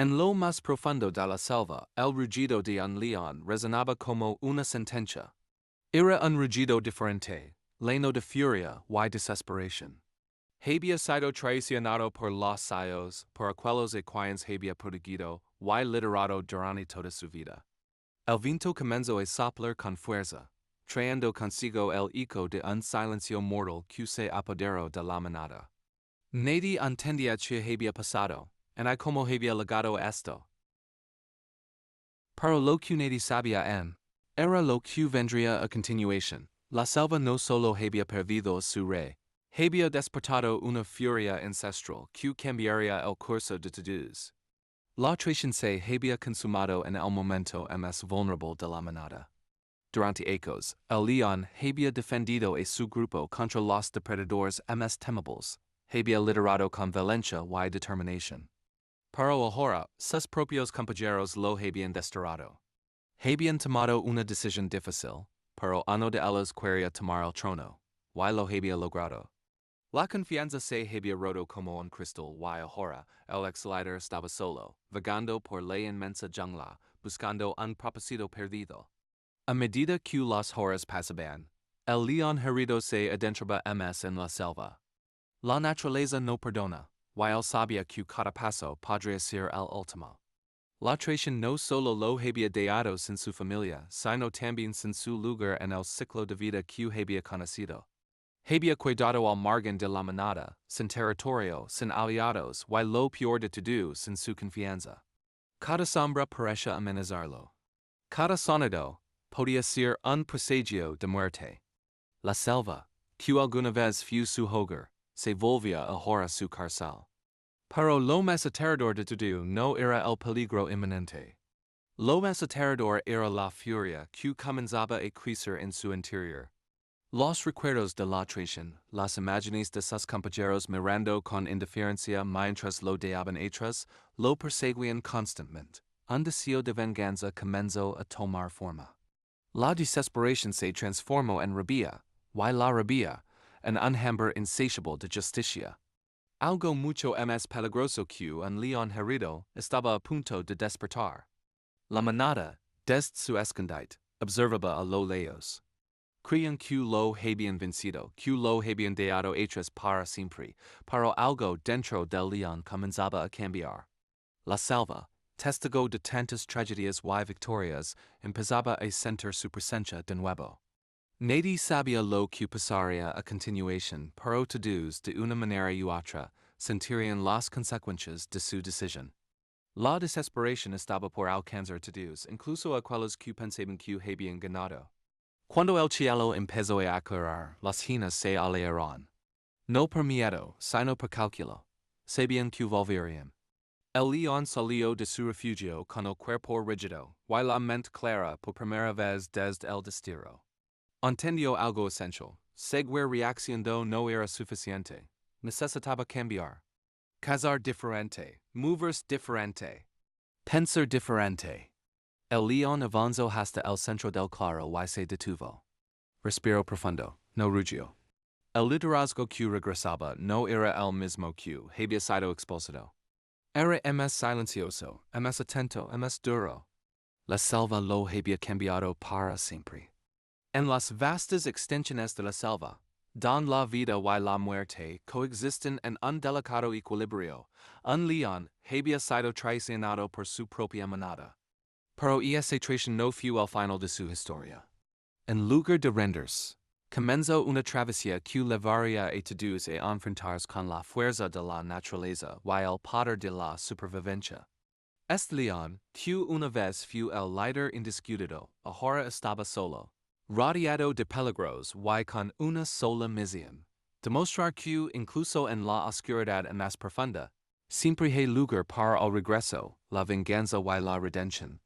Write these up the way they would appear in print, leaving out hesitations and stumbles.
En lo más profundo de la selva, el rugido de un león resonaba como una sentencia. Era un rugido diferente, lleno de furia y desesperación. Había sido traicionado por los sayos, por aquellos a quienes había protegido y liderado durante toda su vida. El viento comenzó a soplar con fuerza, trayendo consigo el eco de un silencio mortal que se apoderó de la manada. Nadie entendía que había pasado, y cómo había llegado esto. Pero lo que nadie sabía era lo que vendría a continuación. La selva no solo había perdido su rey, había despertado una furia ancestral que cambiaría el curso de todos. La traición se había consumado en el momento más vulnerable de la manada. Durante ecos, el león había defendido a su grupo contra los depredadores más temibles, había liderado con violencia y determinación. Pero ahora, sus propios compañeros lo habían desterrado. Habían tomado una decisión difícil, pero uno de ellos quería tomar el trono, y lo había logrado. La confianza se había roto como un cristal y ahora el ex líder estaba solo, vagando por la inmensa jungla, buscando un propósito perdido. A medida que las horas pasaban, el león herido se adentraba más en la selva. La naturaleza no perdona, y él sabía que cada paso podría ser el último. La traición no solo lo había dejado sin su familia, sino también sin su lugar en el ciclo de vida que había conocido. Había cuidado al margen de la manada, sin territorio, sin aliados, y lo peor de todo, sin su confianza. Cada sombra parecía amenazarlo. Cada sonido podía ser un presagio de muerte. La selva, que alguna vez fue su hogar, se volvía ahora su cárcel. Pero lo más aterrador de todo no era el peligro inminente. Lo más aterrador era la furia que comenzaba a crecer en su interior. Los recuerdos de la traición, las imágenes de sus compañeros mirando con indiferencia mientras lo dejaban atrás, lo perseguían constantemente. Un deseo de venganza comenzó a tomar forma. La desesperación se transformó en rabia, y la rabia, en un hambre insatiable de justicia. Algo mucho más peligroso que un león herido estaba a punto de despertar. La manada, desde su escondite, observaba a lo lejos. Creían que lo habían vencido, que lo habían dejado atrás para siempre, pero algo dentro del león comenzaba a cambiar. La selva, testigo de tantas tragedias y victorias, empezaba a sentir su presencia de nuevo. Nadie sabía lo que pasaría a continuación, pero todos, de una manera u otra, sentirían las consecuencias de su decisión. La desesperación estaba por alcanzar todos, incluso aquellos que pensaban que habían ganado. Cuando el cielo empezó a aclarar, las hienas se alejaron. No por miedo, sino por cálculo. Sabían que volverían. El león salió de su refugio con el cuerpo rígido, y la mente clara por primera vez desde el destierro. Entendió algo esencial. Seguir reaccionando no era suficiente. Necesitaba cambiar. Cazar diferente. Moverse diferente. Pensar diferente. El león avanzó hasta el centro del claro y se detuvo. Respiró profundo. No rugió. El liderazgo que regresaba no era el mismo que había sido expulsado. Era más silencioso, más atento, más duro. La selva lo había cambiado para siempre. En las vastas extensiones de la selva, donde la vida y la muerte coexisten en un delicado equilibrio, un león había sido traicionado por su propia manada. Pero esa traición no fue el final de su historia. En lugar de rendirse, comenzó una travesía que llevaría a todos a enfrentarse con la fuerza de la naturaleza y el poder de la supervivencia. Este león, que una vez fue el líder indiscutido, ahora estaba solo, rodeado de peligros y con una sola misión: demostrar que, incluso en la oscuridad más profunda, siempre hay lugar para el regreso, la venganza y la redención.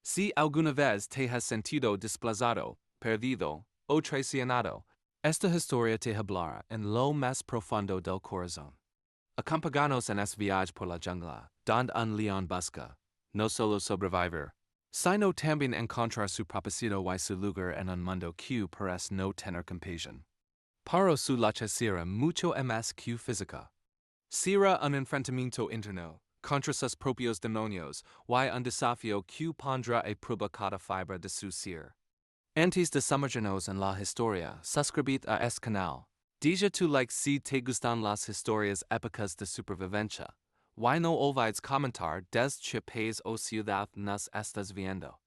Si alguna vez te has sentido desplazado, perdido o traicionado, esta historia te hablará en lo más profundo del corazón. Acompáñanos en este viaje por la jungla, donde un león busca, no solo sobrevivir, sino también encontrar su propósito y su lugar en un mundo que parece no tener compasión. Pero su lucha será mucho más que física. Será un enfrentamiento interno, contra sus propios demonios, y un desafío que pondrá a prueba cada fibra de su ser. Antes de sumergirnos en la historia, suscribid a este canal. Deja tu like si te gustan las historias épicas de supervivencia. Y no olvides comentar desde qué país o ciudad nos estás viendo.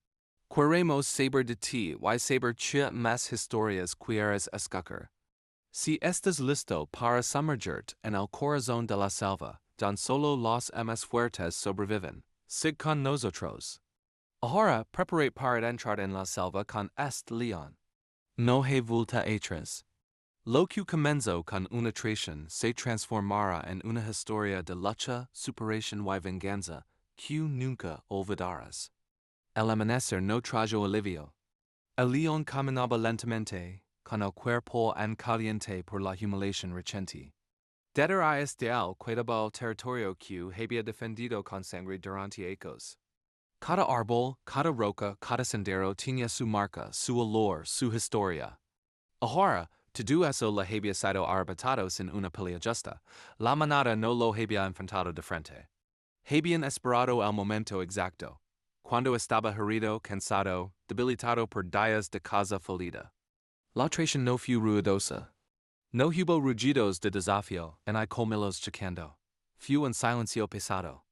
Queremos saber de ti y saber qué más historias quieres escuchar. Si estás listo para sumergirte en el corazón de la selva, donde solo los más fuertes sobreviven, sig con nosotros. Ahora preparate para entrar en la selva con este león. No hay vuelta atrás. Lo que comenzó con una traición se transformará en una historia de lucha, superación y venganza que nunca olvidarás. El amanecer no trajo alivio. El león caminaba lentamente, con el cuerpo en caliente por la humiliación reciente. Detrás de él quedaba el territorio que había defendido con sangre durante ecos. Cada árbol, cada roca, cada sendero tenía su marca, su olor, su historia. Ahora, todo eso lo había sido arrebatado sin una pelea justa. La manada no lo había enfrentado de frente. Habían esperado el momento exacto, cuando estaba herido, cansado, debilitado por días de caza fallida. La traición no fue ruidosa. No hubo rugidos de desafío, ni colmillos chocando. Fue un silencio pesado.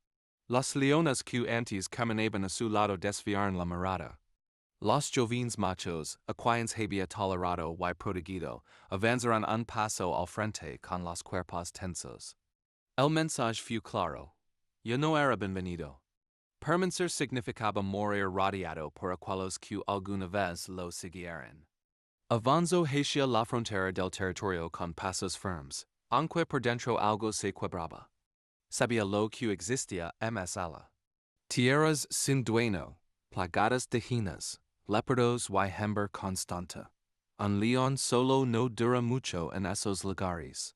Las leonas que antes caminaban a su lado desviaron la mirada. Los jóvenes machos, a quienes había tolerado y protegido, avanzaron un paso al frente con los cuerpos tensos. El mensaje fue claro. Yo no era bienvenido. Permanecer significaba morir rodeado por aquellos que alguna vez lo siguieran. Avanzó hacia la frontera del territorio con pasos firmes, aunque por dentro algo se quebraba. Sabía lo que existía más allá. Tierras sin dueño, plagadas de hienas, léopardos y hambre constante. Un león solo no dura mucho en esos lugares.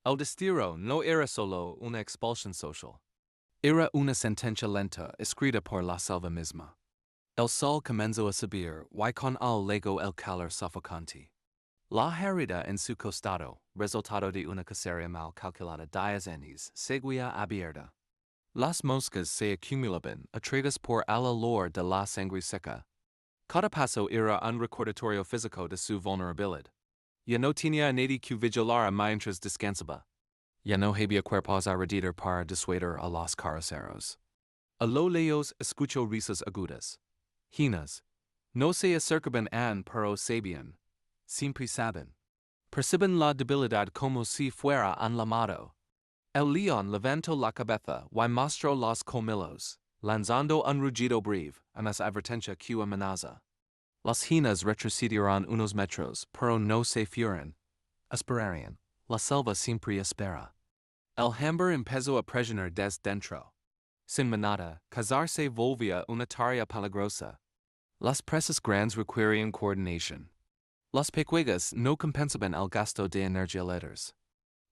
El destierro no era solo una expulsión social. Era una sentencia lenta escrita por la selva misma. El sol comenzó a subir y con él llegó el calor sofocante. La herida en su costado, resultado de una cacería mal calculada días antes, seguía abierta. Las moscas se acumulaban, atraídas por el olor de la sangre seca. Cada paso era un recordatorio físico de su vulnerabilidad. Ya no tenía nadie que vigilara mientras descansaba. Ya no había cuerpos a redir para disuadir a los carroceros. A lo lejos escuchó risas agudas. Hienas. No se acercaban pero sabían. Siempre saben. Perciben la debilidad como si fuera un llamado. El león levantó la cabeza y mostró los colmillos, lanzando un rugido breve, una advertencia que amenaza. Las hienas retrocedieron unos metros, pero no se fueron. Esperarían. La selva siempre espera. El hambre empezó a presionar desde dentro. Sin manada, cazar se volvía una tarea peligrosa. Las presas grandes requerían coordinación. Las pequeñas no compensaban el gasto de energía letters.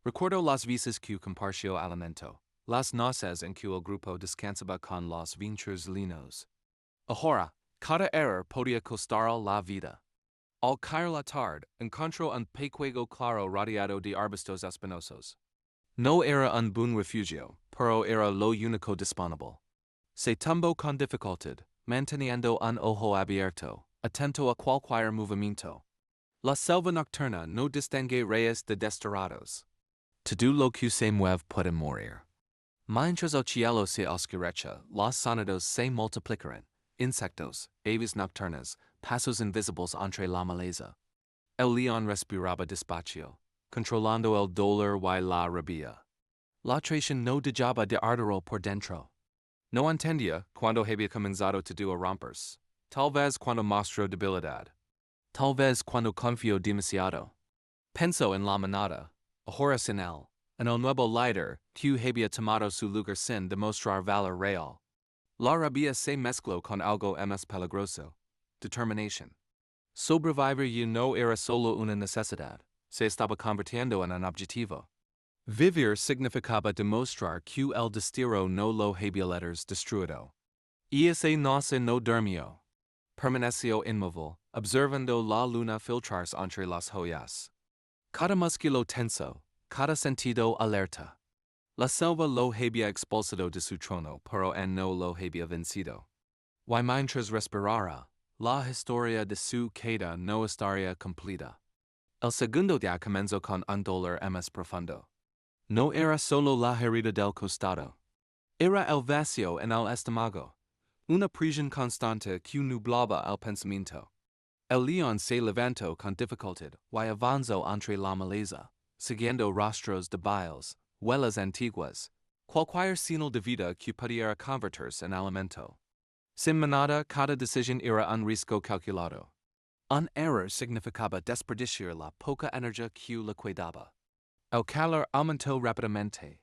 Recuerdo las veces que compartió alimento, las noches en que el grupo descansaba con los vínculos linos. Ahora, cada error podía costar la vida. Al caer la tarde, encontró un pequeño claro rodeado de arbustos espinosos. No era un buen refugio, pero era lo único disponible. Se tumbó con dificultad, manteniendo un ojo abierto, atento a cualquier movimiento. La selva nocturna no distingue reyes de desterrados. Todo lo que se mueve puede morir. Mientras el cielo se oscurece, los sonidos se multiplicarán, insectos, aves nocturnas, pasos invisibles entre la maleza. El león respiraba despacio, controlando el dolor y la rabia. La traición no dejaba de arder por dentro. No entendía cuando había comenzado todo a romperse. Tal vez cuando mostró debilidad. Tal vez cuando confió demasiado. Pensó en la manada, ahora sin él, en el nuevo líder que había tomado su lugar sin demostrar valor real. La rabia se mezcló con algo más peligroso. Determinación. Sobrevivir ya no era solo una necesidad, se estaba convirtiendo en un objetivo. Vivir significaba demostrar que el destierro no lo había letters destruido. Y ese nace no durmió. Permaneció inmóvil, observando la luna filtrarse entre las joyas. Cada músculo tenso, cada sentido alerta. La selva lo había expulsado de su trono, pero en no lo había vencido. Y mientras respirara, la historia de su queda no estaría completa. El segundo día comenzó con un dolor más profundo. No era solo la herida del costado. Era el vacío en el estómago. Una prisión constante que nublaba el pensamiento. El león se levantó con dificultad y avanzó entre la maleza, siguiendo rastros de bailes, huellas antiguas, cualquier signo de vida que pudiera convertirse en alimento. Sin manada, cada decisión era un riesgo calculado. Un error significaba desperdiciar la poca energía que le quedaba. El calor aumentó rápidamente.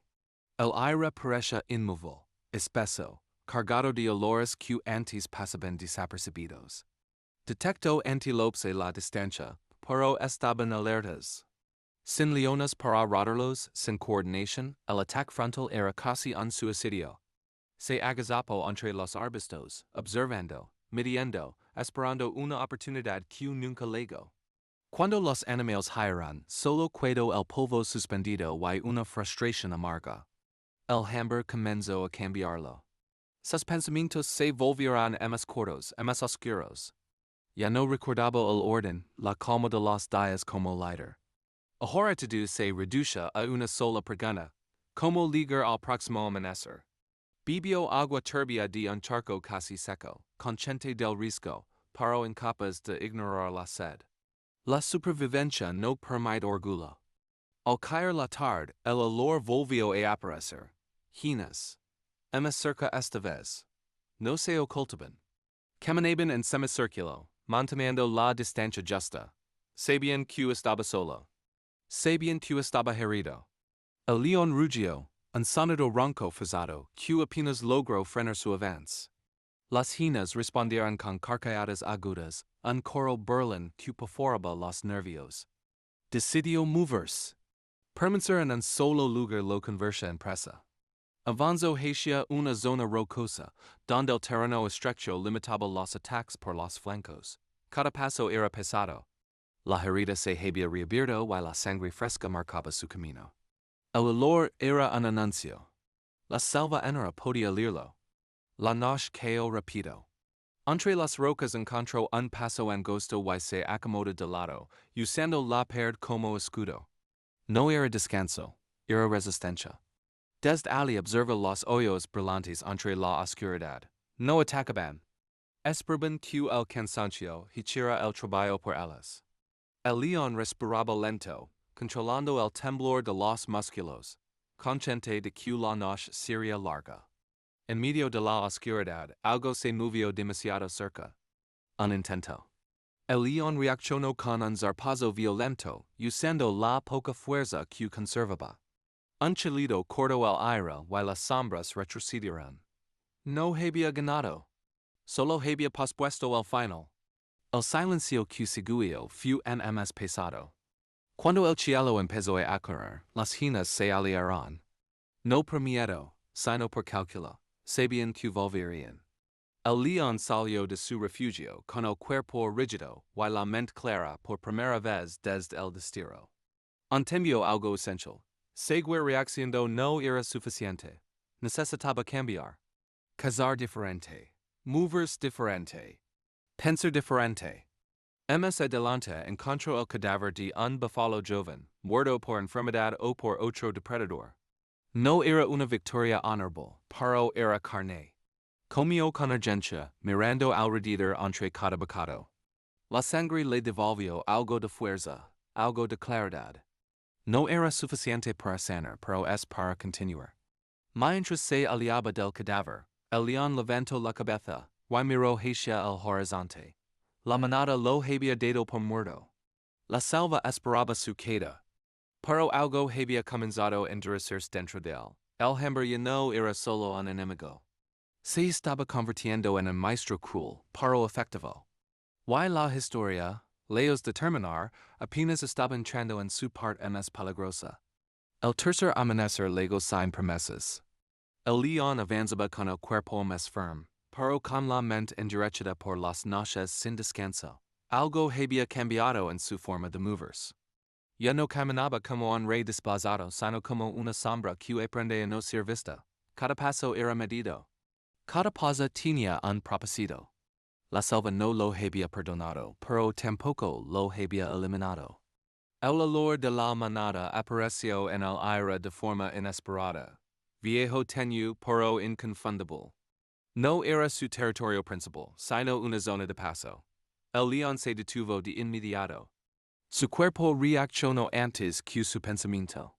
El aire parecía inmóvil, espeso, cargado de olores que antes pasaban desapercibidos. Detectó antílopes a la distancia, pero estaban alertas. Sin leones para rodearlos, sin coordinación, el ataque frontal era casi un suicidio. Se agazapó entre los arbustos, observando, midiendo, esperando una oportunidad que nunca llegó. Cuando los animales hiran, solo quedó el polvo suspendido y una frustración amarga. El hambre comenzó a cambiarlo. Sus pensamientos se volvieron más cortos, más oscuros. Ya no recordaba el orden, la calma de los días como líder. Ahora todo se reduce a una sola pregunta: ¿cómo ligar al próximo amanecer? Bebió agua turbia de un charco casi seco, consciente del riesgo, pero incapaz de ignorar la sed. La supervivencia no permite orgullo. Al caer la tarde, el olor volvió a aparecer. Hienas. Más cerca esta vez. No se ocultaban. Caminaban en semicírculo, manteniendo la distancia justa. Sabían que estaba solo. Sabían que estaba herido. El león rugió, un sonido ronco forzado, que apenas logró frenar su avance. Las hienas respondieron con carcajadas agudas, un coro burlón que perforaba los nervios. Decidió moverse. Permanecer en un solo lugar lo conversa en presa. Avanzó hacia una zona rocosa, donde el terreno estrecho limitaba los ataques por los flancos. Cada paso era pesado. La herida se había reabierto y la sangre fresca marcaba su camino. El olor era un anuncio. La selva entera podía oírlo. La noche cayó rápido. Entre las rocas encontró un paso angosto y se acomodó de lado, usando la pared como escudo. No era descanso, era resistencia. Desde allí observa los hoyos brillantes entre la oscuridad. No atacaban. Esperaban que el cansancio hiciera el trabajo por ellas. El león respiraba lento, controlando el temblor de los músculos, consciente de que la noche sería larga. En medio de la oscuridad, algo se movió demasiado cerca. Un intento. El león reaccionó con un zarpazo violento, usando la poca fuerza que conservaba. Un chillido cortó el aire y las sombras retrocedieron. No había ganado. Solo había pospuesto el final. El silencio que siguió fue en más pesado. Cuando el cielo empezó a aclarar, las hienas se aliaron. No por miedo, sino por cálculo, sabían que volverían. El león salió de su refugio con el cuerpo rígido y la mente clara por primera vez desde el destierro. Entendió algo esencial. Seguir reaccionando no era suficiente. Necesitaba cambiar. Cazar diferente. Moverse diferente. Pensar diferente. Más adelante encontró el cadáver de un búfalo joven, muerto por enfermedad o por otro depredador. No era una victoria honorable, pero era carne. Comió con urgencia, mirando alrededor entre cada bocado. La sangre le devolvió algo de fuerza, algo de claridad. No era suficiente para sanar, pero es para continuar. Mientras se aliaba del cadáver, el león levantó la cabeza y miró hacia el horizonte. La manada lo había dado por muerto. La selva esperaba su queda. Pero algo había comenzado a endurecerse dentro de él. El hambre ya no era solo un enemigo. Se estaba convirtiendo en un maestro cruel, pero efectivo. Y la historia, lejos de terminar, apenas estaba entrando en su parte más peligrosa. El tercer amanecer legó sin promesas. El león avanzaba con el cuerpo más firme, pero con la mente endurecida por las noches sin descanso. Algo había cambiado en su forma de moverse. Ya no caminaba como un rey desplazado, sino como una sombra que aprende a no ser vista. Cada paso era medido. Cada pausa tenía un propósito. La selva no lo había perdonado, pero tampoco lo había eliminado. El olor de la manada apareció en el aire de forma inesperada. Viejo tenue, pero inconfundible. No era su territorio principal, sino una zona de paso. El león se detuvo de inmediato. Su cuerpo reaccionó antes que su pensamiento.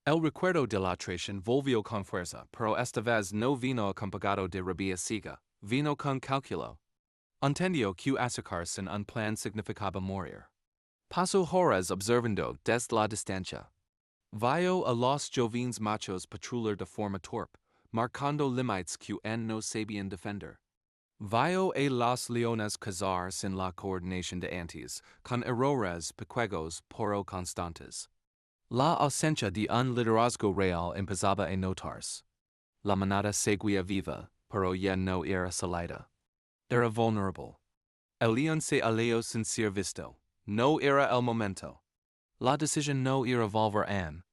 El recuerdo de la traición volvió con fuerza, pero esta vez no vino acompañado de rabia ciega, vino con cálculo. Entendió que acercarse en un plan significaba morir. Pasó horas observando desde la distancia. Vio a los jóvenes machos patrular de forma torpe, marcando límites que no sabían defender. Vio a los leones cazar sin la coordinación de antes, con errores pequeños pero constantes. La ausencia de un liderazgo real empezaba a notarse. La manada seguía viva, pero ya no era sólida. Era vulnerable. El león se alejó sin ser visto. No era el momento. La decisión no era volver an.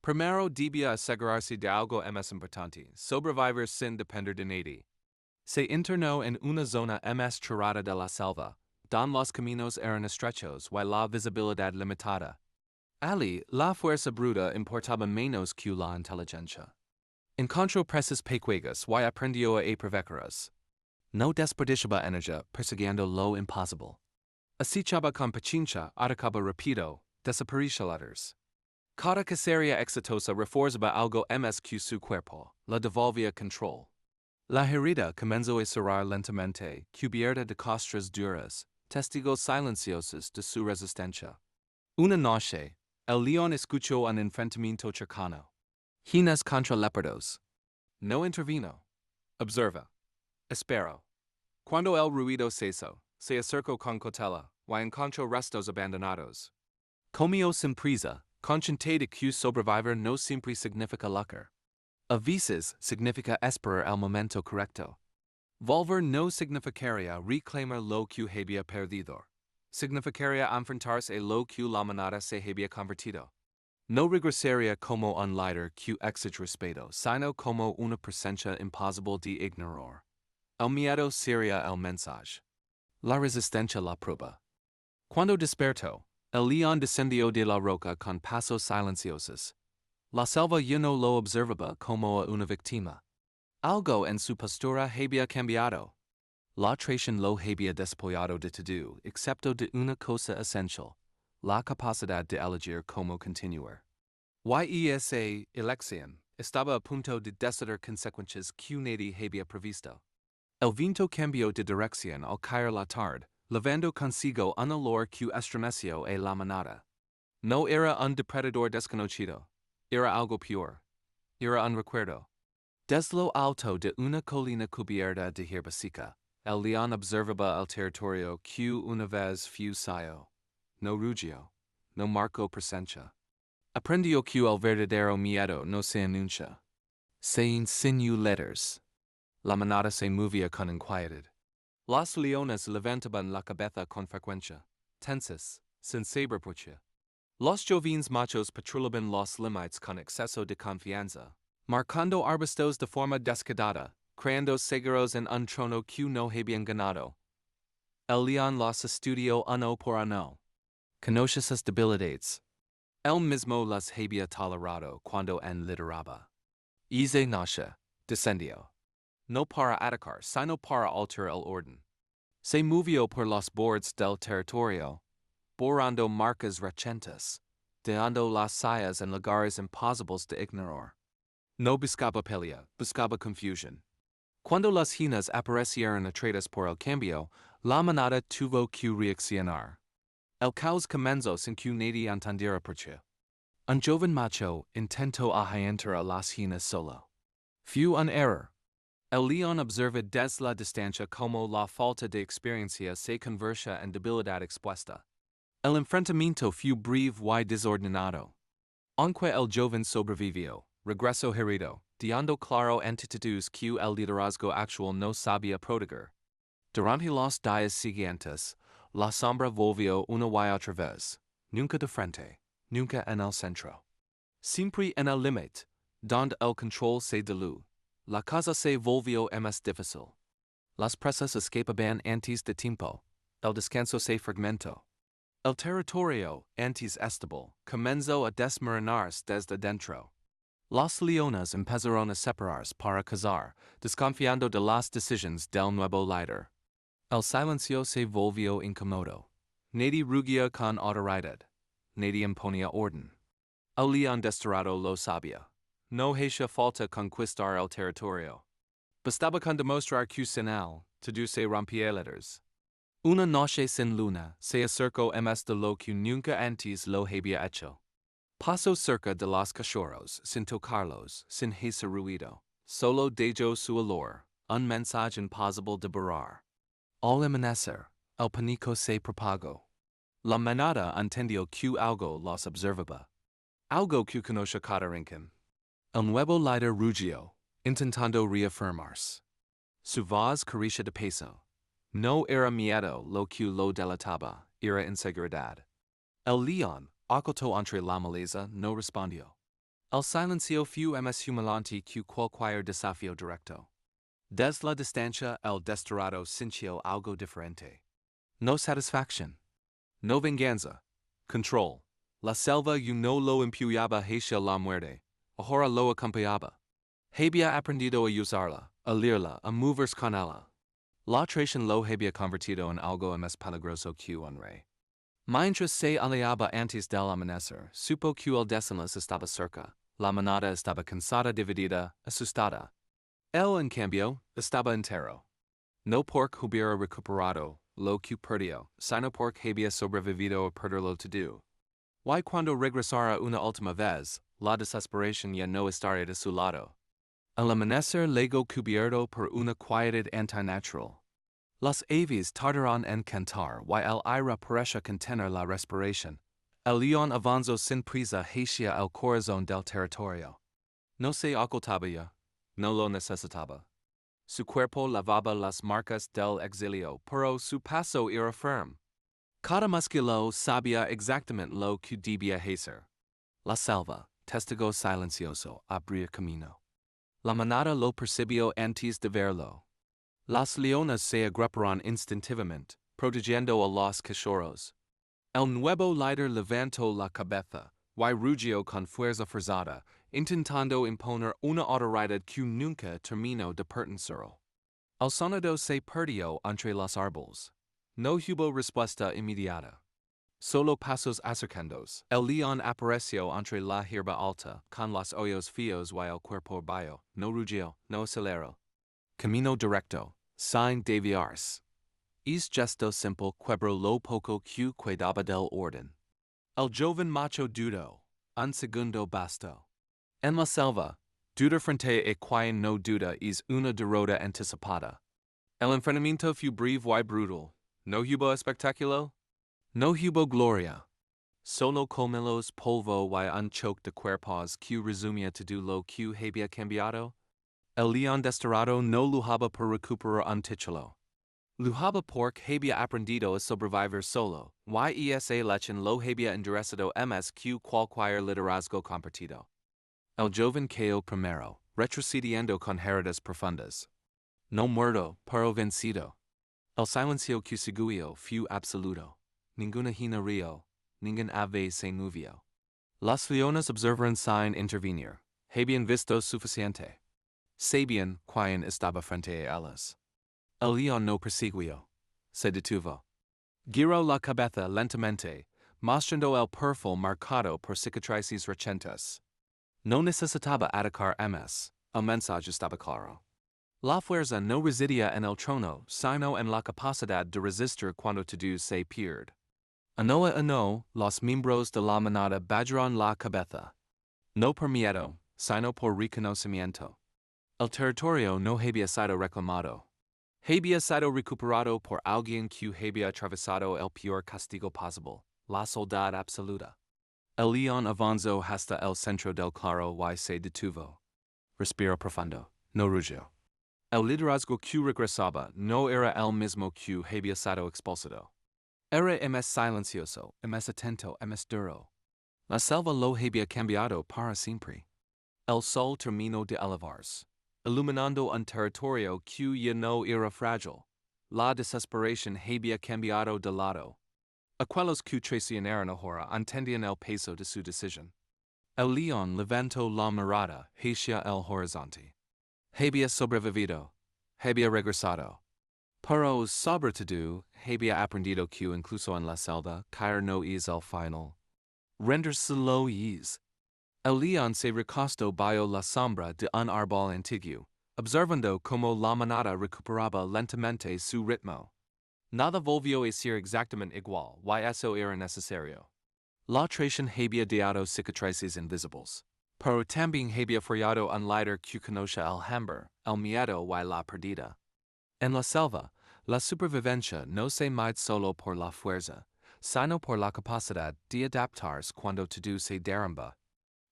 Primero debía asegurarse de algo más importante, sobrevivir sin depender de nadie. Se internó en una zona más cerrada de la selva, donde los caminos eran estrechos y la visibilidad limitada. Ali, la fuerza bruta importaba menos que la inteligencia. Encontró presas pequeñas y aprendió a aprovecharlas. No desperdiciaba energía persiguiendo lo imposible. Acechaba con paciencia, atacaba rápido, desaparecía ladders. Cada cacería exitosa reforzaba algo más que su cuerpo, la devolvía control. La herida comenzó a cerrar lentamente, cubierta de costras duras, testigos silenciosos de su resistencia. Una noche, el león escuchó un enfrentamiento cercano. Hienas contra leopardos. No intervino. Observa. Espero. Cuando el ruido cesó, se acercó con cautela, y encontró restos abandonados. Comió sin prisa, consciente de que sobrevivir no siempre significa lucrar. A veces significa esperar el momento correcto. Volver no significaría reclamar lo que había perdido. Significaría enfrentarse a lo que la manada se había convertido. No regresaría como un líder que exige respeto, sino como una presencia imposible de ignorar. El miedo sería el mensaje. La resistencia la prueba. Cuando despertó, el león descendió de la roca con pasos silenciosos. La selva ya no lo observaba como a una víctima. Algo en su postura había cambiado. La traición lo había despollado de todo, excepto de una cosa esencial, la capacidad de elegir cómo continuar. Y esa elección estaba a punto de decidir consecuencias que nadie había previsto. El viento cambió de dirección al caer la tarde, llevando consigo un olor que estremeció a la manada. No era un depredador desconocido, era algo peor. Era un recuerdo. Desde lo alto de una colina cubierta de hierba seca, el león observaba el territorio que una vez fue suyo. No rugió, no marcó presencia. Aprendió que el verdadero miedo no se anuncia. Se insinúa letters. La manada se movía con inquietud. Los leones levantaban la cabeza con frecuencia, tensos, sin saber por qué. Los jóvenes machos patrulaban los límites con exceso de confianza, marcando arbustos de forma descuidada, creando seguros en un trono que no habían ganado. El león los estudió uno por uno. Conoce sus debilidades. Él mismo las había tolerado cuando en lideraba. Esa noche, descendió. No para atacar, sino para alterar el orden. Se movió por los bordes del territorio, borrando marcas recientes, dejando las sayas en lugares imposibles de ignorar. No buscaba pelea, buscaba confusión. Cuando las hienas aparecieron atraídas por el cambio, la manada tuvo que reaccionar. El caos comenzó sin que nadie entendiera por qué. Un joven macho intentó ahuyentar a las hienas solo. Fue un error. El león observa desde la distancia cómo la falta de experiencia se convierte en debilidad expuesta. El enfrentamiento fue breve y desordenado. Aunque el joven sobrevivió, regresó herido, dejando claro entidades que el liderazgo actual no sabía proteger. Durante los días siguientes, la sombra volvió una y otra vez, nunca de frente, nunca en el centro. Siempre en el límite, donde el control se diluye. La cosa se volvió más difícil. Las presas escapaban antes de tiempo. El descanso se fragmentó. El territorio, antes estable, comenzó a desmoronarse desde dentro. Las leonas empezaron a separarse para cazar, desconfiando de las decisiones del nuevo líder. El silencio se volvió incómodo. Nadie rugía con autoridad. Nadie imponía orden. El león desterrado lo sabía. No hacía falta conquistar el territorio. Bastaba con demostrar que sinal, todo se rompía letters. Una noche sin luna se acercó más de lo que nunca antes lo había hecho. Pasó cerca de los cachorros, sin tocarlos, sin hacer ruido. Solo dejó su olor, un mensaje imposible de borrar. Al amanecer, el pánico se propagó. La manada entendió que algo los observaba. Algo que conoce cada rincón. El nuevo líder rugió, intentando reafirmarse. Su voz carecía de peso. No era miedo lo que lo delataba, era inseguridad. El león, oculto entre la maleza, no respondió. El silencio fue más humillante que cualquier desafío directo. Desde la distancia el desterrado sintió algo diferente. No satisfacción. No venganza. Control. La selva no lo empujaba hacia la muerte. Ahora lo acompañaba. Había aprendido a usarla, a leerla, a moverse con ella. La traición lo había convertido en algo más peligroso que un rey. Mientras se alejaba antes del amanecer, supo que el desenlace estaba cerca. La manada estaba cansada, dividida, asustada. Él, en cambio, estaba entero. No porque hubiera recuperado lo que perdió, sino porque había sobrevivido a perderlo todo. Y cuando regresara una última vez, la desesperación ya no estaría de su lado. El amanecer llegó cubierto por una quietud antinatural. Las aves tardaron en cantar y el aire parecía contener la respiración. El león avanzó sin prisa hacia el corazón del territorio. No se ocultaba ya, no lo necesitaba. Su cuerpo lavaba las marcas del exilio, pero su paso era firme. Cada músculo sabía exactamente lo que debía hacer. La selva, testigo silencioso, abría camino. La manada lo percibió antes de verlo. Las leonas se agruparon instintivamente, protegiendo a los cachorros. El nuevo líder levantó la cabeza, y rugió con fuerza forzada, intentando imponer una autoridad que nunca terminó de pertenecerlo. El sonido se perdió entre los árboles. No hubo respuesta inmediata. Solo pasos acercándose. El león apareció entre la hierba alta, con los ojos fijos y el cuerpo bajo. No rugió, no aceleró. Camino directo, sin desviarse. Es gesto simple quebró lo poco que quedaba del orden. El joven macho dudó. Un segundo bastó. En la selva, dudar frente a quien no duda es una derrota anticipada. El enfrentamiento fue breve y brutal. No hubo espectáculo. No hubo gloria. Solo colmelos, polvo y un choque de cuerpos que resumía todo lo que había cambiado. El león desterrado no luchaba por recuperar un título. Luchaba porque había aprendido a sobrevivir solo, y esa lección lo había enderezado más que cualquier liderazgo compartido. El joven cayó primero, retrocediendo con heridas profundas. No muerto, pero vencido. El silencio que siguió fue absoluto. Ninguna hina rió, ningún ave se movió. Las leonas observaron sin intervenir. Habían visto suficiente. Sabían quién estaba frente a ellas. El león no persiguió. Se detuvo. Giró la cabeza lentamente, mostrando el perfil marcado por cicatrices recientes. No necesitaba atacar más. El mensaje estaba claro. La fuerza no residía en el trono, sino en la capacidad de resistir cuando todo se pierde. Ano a ano, los miembros de la manada bajaron la cabeza. No por miedo, sino por reconocimiento. El territorio no había sido reclamado. Había sido recuperado por alguien que había atravesado el peor castigo posible, la soledad absoluta. El león avanzó hasta el centro del claro y se detuvo. Respiró profundo, no rugió. El liderazgo que regresaba no era el mismo que había sido expulsado. Era más silencioso, más atento, más duro. La selva lo había cambiado para siempre. El sol terminó de elevarse, iluminando un territorio que ya no era frágil. La desesperación había cambiado de lado. Aquellos que traicionaron ahora entendían el peso de su decisión. El león levantó la mirada hacia el horizonte. Había sobrevivido, había regresado. Pero sobre todo, había aprendido que incluso en la selva, caer no es el final. Renderse lo es. El león se recostó bajo la sombra de un árbol antiguo, observando cómo la manada recuperaba lentamente su ritmo. Nada volvió a ser exactamente igual, y eso era necesario. La traición había dejado cicatrices invisibles, pero también había forjado un líder que conoce el hambre, el miedo y la pérdida. En la selva, la supervivencia no se mide solo por la fuerza, sino por la capacidad de adaptarse cuando todo se derrumba.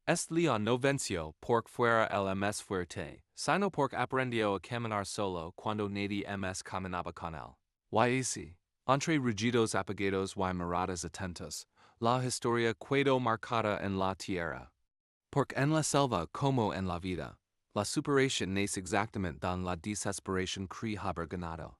Este león no venció porque fuera el más fuerte, sino porque aprendió a caminar solo cuando nadie más caminaba con él. Y así, entre rugidos apagados y miradas atentas, la historia quedó marcada en la tierra. Porque en la selva como en la vida, la superación no es exactamente dan la desesperación que haber ganado.